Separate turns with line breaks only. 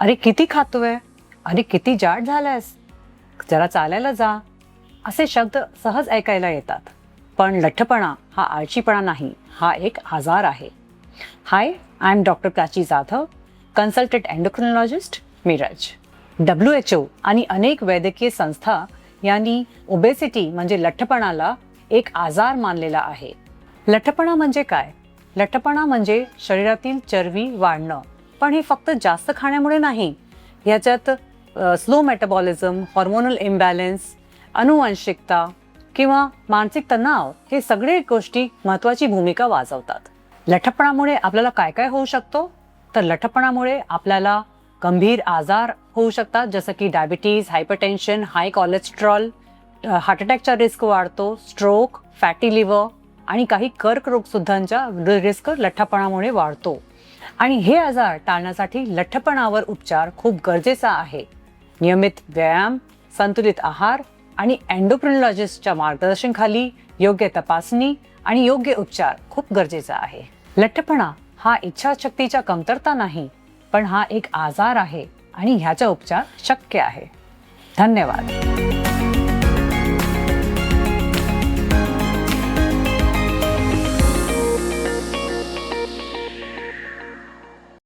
अरे किती खातोय, अरे किती जाड झालायस, जरा चालायला जा, असे शब्द सहज ऐकायला येतात. पण लठ्ठपणा हा आळशीपणा नाही, हा एक आजार आहे. Hi, I am doctor Prachi Jadhav, consultant endocrinologist, Miraj. WHO आणि अनेक वैद्यकीय संस्था यांनी ओबेसिटी म्हणजे लठ्ठपणाला एक आजार मानलेला आहे. लठ्ठपणा म्हणजे काय? लठ्ठपणा म्हणजे शरीरातील चरबी वाढणं, पण हे फक्त जास्त खाण्यामुळे नाही. याच्यात स्लो मेटाबॉलिझम, हॉर्मोनल इम्बॅलन्स, अनुवंशिकता किंवा मानसिक तणाव हे सगळे गोष्टी महत्त्वाची भूमिका वाजवतात. लठ्ठपणामुळे आपल्याला काय काय होऊ शकतो? तर लठ्ठपणामुळे आपल्याला गंभीर आजार होऊ शकतात, जसं की डायबिटीज, हायपरटेन्शन, हाय कोलेस्ट्रॉल, हार्ट अटॅकचा रिस्क वाढतो, स्ट्रोक, फॅटी लिव्हर आणि काही कर्करोग सुद्धांचा रिस्क लठ्ठपणामुळे वाढतो. आणि हे आजार टाळण्यासाठी लठ्ठपणावर उपचार खूप गरजेचा आहे. नियमित व्यायाम, संतुलित आहार आणि एंडोक्रिनॉलॉजिस्टच्या मार्गदर्शनाखाली योग्य तपासणी आणि योग्य उपचार खूप गरजेचा आहे. लठ्ठपणा हा इच्छाशक्तीचा कमतरता नाही, पण हा एक आजार आहे आणि ह्याचा उपचार शक्य आहे. धन्यवाद.